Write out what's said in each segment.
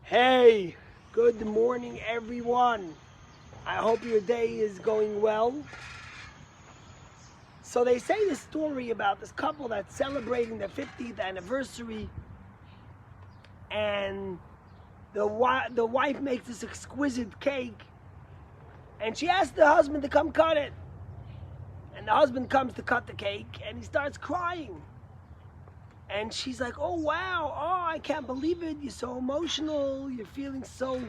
Hey, good morning everyone. I hope your day is going well. So they say this story about this couple that's celebrating their 50th anniversary, and the wife makes this exquisite cake, and she asks the husband to come cut it. And the husband comes to cut the cake, and he starts crying. And she's like, oh wow, oh I can't believe it, you're so emotional, you're feeling so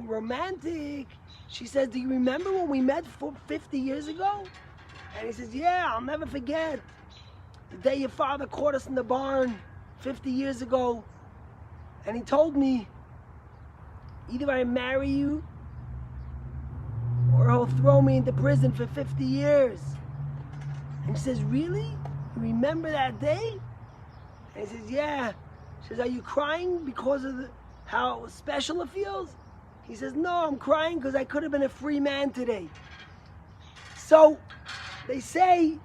romantic. She says, do you remember when we met 50 years ago? And he says, yeah, I'll never forget the day your father caught us in the barn 50 years ago. And he told me, either I marry you or he'll throw me into prison for 50 years. And she says, really? You remember that day? And he says, yeah. She says, are you crying because of how special it feels? He says, no, I'm crying because I could have been a free man today. So they say,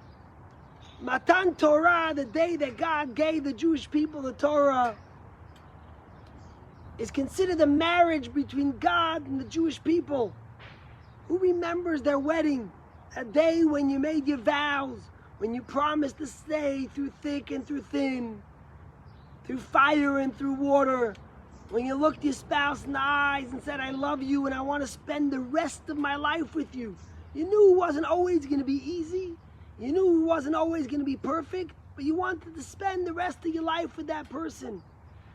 Matan Torah, the day that God gave the Jewish people the Torah, is considered a marriage between God and the Jewish people. Who remembers their wedding? A day when you made your vows, when you promised to stay through thick and through thin, through fire and through water, when you looked your spouse in the eyes and said, I love you and I want to spend the rest of my life with you. You knew it wasn't always going to be easy. You knew it wasn't always going to be perfect, but you wanted to spend the rest of your life with that person.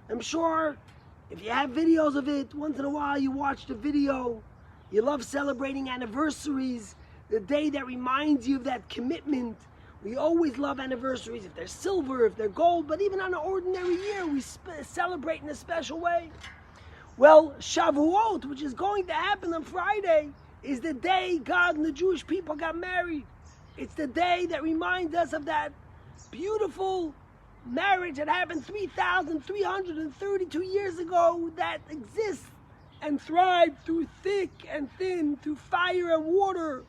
I'm sure if you have videos of it, once in a while you watch the video. You love celebrating anniversaries, the day that reminds you of that commitment. We always love anniversaries, if they're silver, if they're gold, but even on an ordinary year, we celebrate in a special way. Well, Shavuot, which is going to happen on Friday, is the day God and the Jewish people got married. It's the day that reminds us of that beautiful marriage that happened 3,332 years ago, that exists and thrived through thick and thin, through fire and water,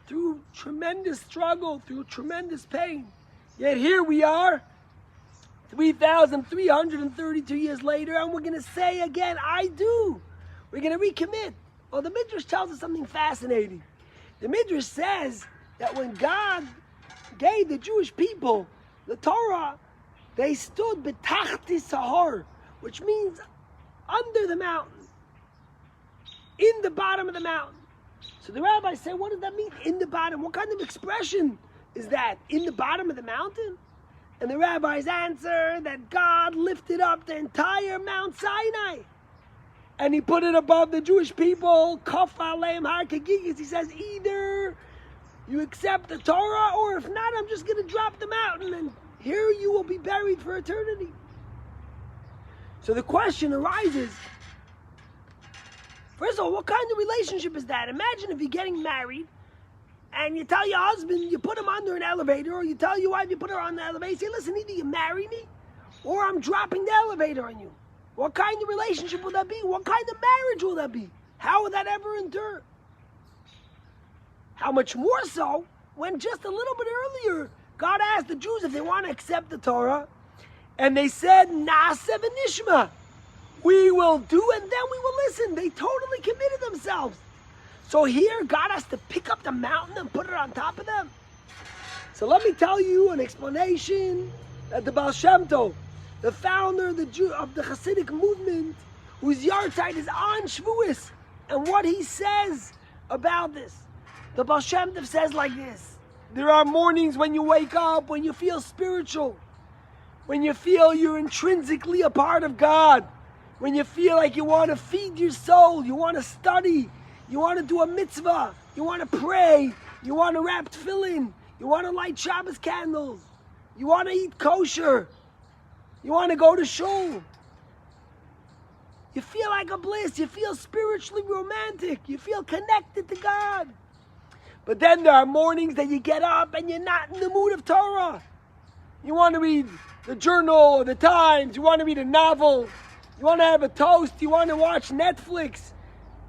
through tremendous struggle, through tremendous pain. Yet here we are, 3,332 years later, and we're going to say again, I do. We're going to recommit. Well, the Midrash tells us something fascinating. The Midrash says that when God gave the Jewish people the Torah, they stood Batak, which means under the mountain, in the bottom of the mountain. So the rabbis say, what does that mean, in the bottom? What kind of expression is that, in the bottom of the mountain? And the rabbis answer that God lifted up the entire Mount Sinai, and he put it above the Jewish people, Kaf Aleim Har Kegigis. He says, either you accept the Torah, or if not, I'm just going to drop the mountain, and here you will be buried for eternity. So the question arises, first of all, what kind of relationship is that? Imagine if you're getting married and you tell your husband, you put him under an elevator, or you tell your wife, you put her on the elevator, you say, listen, either you marry me or I'm dropping the elevator on you. What kind of relationship will that be? What kind of marriage will that be? How will that ever endure? How much more so when just a little bit earlier, God asked the Jews if they want to accept the Torah, and they said, Na'aseh v'nishma. We will do and then we will listen. They totally committed themselves. So here, God has to pick up the mountain and put it on top of them. So let me tell you an explanation that the Baal Shem Tov, the founder of the Hasidic movement, whose yahrzeit is on Shavuot, and what he says about this. The Baal Shem Tov says like this: there are mornings when you wake up, when you feel spiritual, when you feel you're intrinsically a part of God, when you feel like you want to feed your soul, you want to study, you want to do a mitzvah, you want to pray, you want to wrap tefillin, you want to light Shabbos candles, you want to eat kosher, you want to go to shul. You feel like a bliss, you feel spiritually romantic, you feel connected to God. But then there are mornings that you get up and you're not in the mood of Torah. You want to read the journal or the Times, you want to read a novel, you want to have a toast, you want to watch Netflix,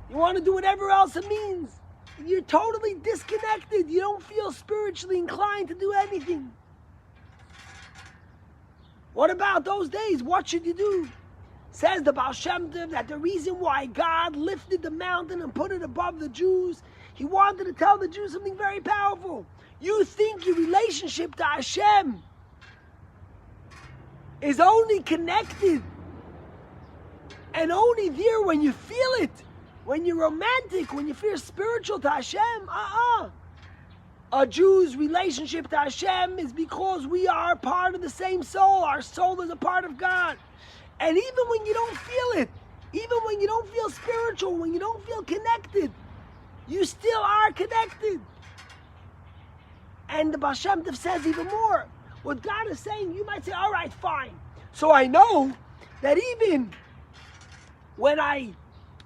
you want to do whatever else it means. You're totally disconnected. You don't feel spiritually inclined to do anything. What about those days? What should you do? Says the Baal Shem Tov that the reason why God lifted the mountain and put it above the Jews, he wanted to tell the Jews something very powerful. You think your relationship to Hashem is only connected and only there when you feel it, when you're romantic, when you feel spiritual to Hashem. A Jew's relationship to Hashem is because we are part of the same soul. Our soul is a part of God. And even when you don't feel it, even when you don't feel spiritual, when you don't feel connected, you still are connected. And the Baal Shem Tov says even more. What God is saying, you might say, all right, fine. So I know that even when I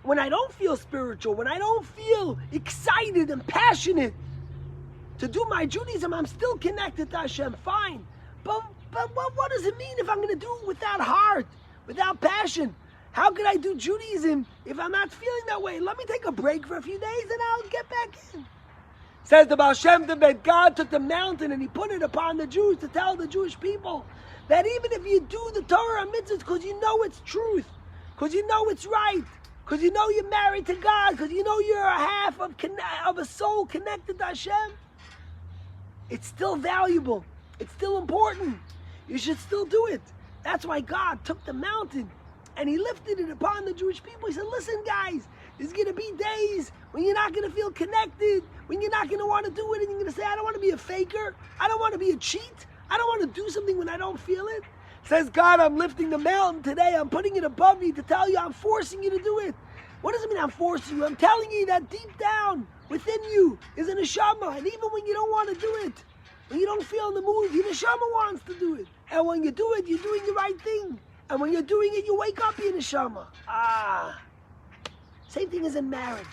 don't feel spiritual, when I don't feel excited and passionate to do my Judaism, I'm still connected to Hashem, fine. But what does it mean if I'm going to do it without heart, without passion? How can I do Judaism if I'm not feeling that way? Let me take a break for a few days and I'll get back in. Says the Baal Shem Tov that God took the mountain and he put it upon the Jews to tell the Jewish people that even if you do the Torah and mitzvahs because you know it's truth, because you know it's right, because you know you're married to God, because you know you're a half of a soul connected to Hashem, it's still valuable. It's still important. You should still do it. That's why God took the mountain and he lifted it upon the Jewish people. He said, listen guys, there's going to be days when you're not going to feel connected, when you're not going to want to do it, and you're going to say, I don't want to be a faker. I don't want to be a cheat. I don't want to do something when I don't feel it. Says God, I'm lifting the mountain today. I'm putting it above you to tell you I'm forcing you to do it. What does it mean I'm forcing you? I'm telling you that deep down within you is an neshama. And even when you don't want to do it, when you don't feel in the mood, your neshama wants to do it. And when you do it, you're doing the right thing. And when you're doing it, you wake up your neshama. Same thing as in marriage,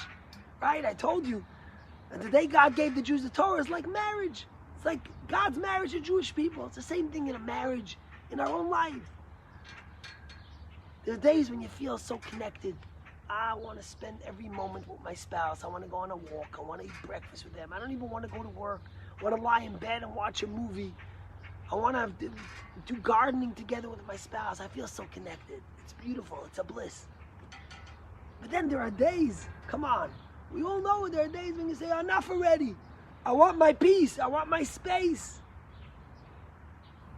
right? I told you. And the day God gave the Jews the Torah is like marriage. It's like God's marriage to Jewish people. It's the same thing in a marriage, in our own life. There are days when you feel so connected. I want to spend every moment with my spouse. I want to go on a walk. I want to eat breakfast with them. I don't even want to go to work. I want to lie in bed and watch a movie. I want to do gardening together with my spouse. I feel so connected. It's beautiful. It's a bliss. But then there are days, come on, we all know there are days when you say, enough already. I want my peace. I want my space.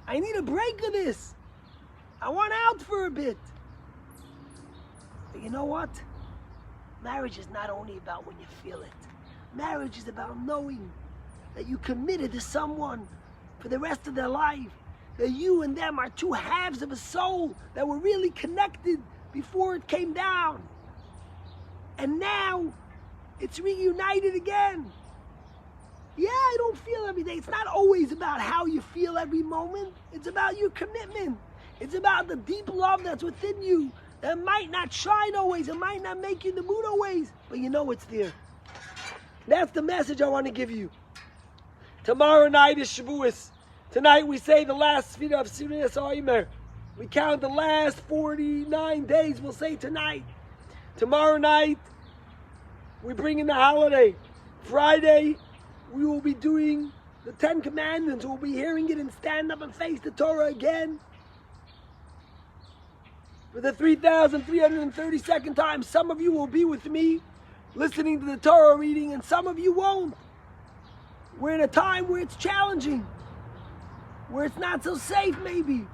I need a break of this. I want out for a bit. But you know what? Marriage is not only about when you feel it. Marriage is about knowing that you committed to someone for the rest of their life. That you and them are two halves of a soul that were really connected before it came down. And now it's reunited again. Yeah, I don't feel every day. It's not always about how you feel every moment. It's about your commitment. It's about the deep love that's within you that might not shine always. It might not make you in the mood always, but you know it's there. That's the message I want to give you. Tomorrow night is Shavuot. Tonight we say the last Sfira of Sirius Oimer. We count the last 49 days, we'll say tonight. Tomorrow night, we bring in the holiday. Friday, we will be doing the 10 Commandments. We'll be hearing it and stand up and face the Torah again. For the 3,332nd time, some of you will be with me listening to the Torah reading, and some of you won't. We're in a time where it's challenging, where it's not so safe maybe,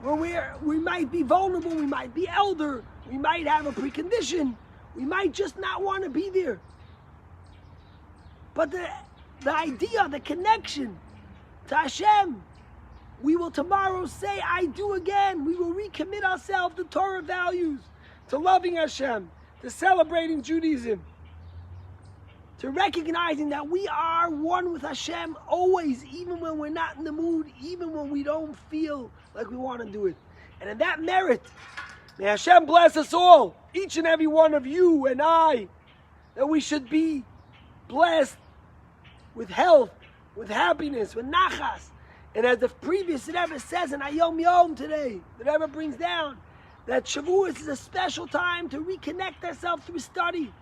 where we might be vulnerable, we might be elder, we might have a precondition, we might just not want to be there. But the idea, the connection to Hashem, we will tomorrow say, I do again. We will recommit ourselves to Torah values, to loving Hashem, to celebrating Judaism, to recognizing that we are one with Hashem always, even when we're not in the mood, even when we don't feel like we want to do it. And in that merit, may Hashem bless us all, each and every one of you and I, that we should be blessed with health, with happiness, with nachas. And as the previous Rebbe says in Ayom Yom today, the Rebbe brings down that Shavuot is a special time to reconnect ourselves through study.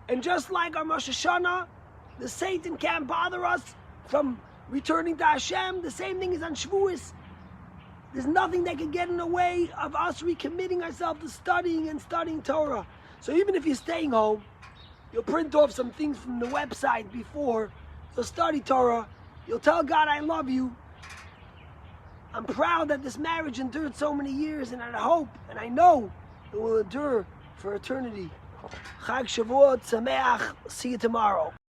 And just like on Rosh Hashanah, the Satan can't bother us from returning to Hashem, the same thing is on Shavuot. There's nothing that can get in the way of us recommitting ourselves to studying Torah. So even if you're staying home, you'll print off some things from the website before, you'll study Torah, you'll tell God, I love you. I'm proud that this marriage endured so many years, and I hope, and I know, it will endure for eternity. Chag Shavuot Sameach. See you tomorrow.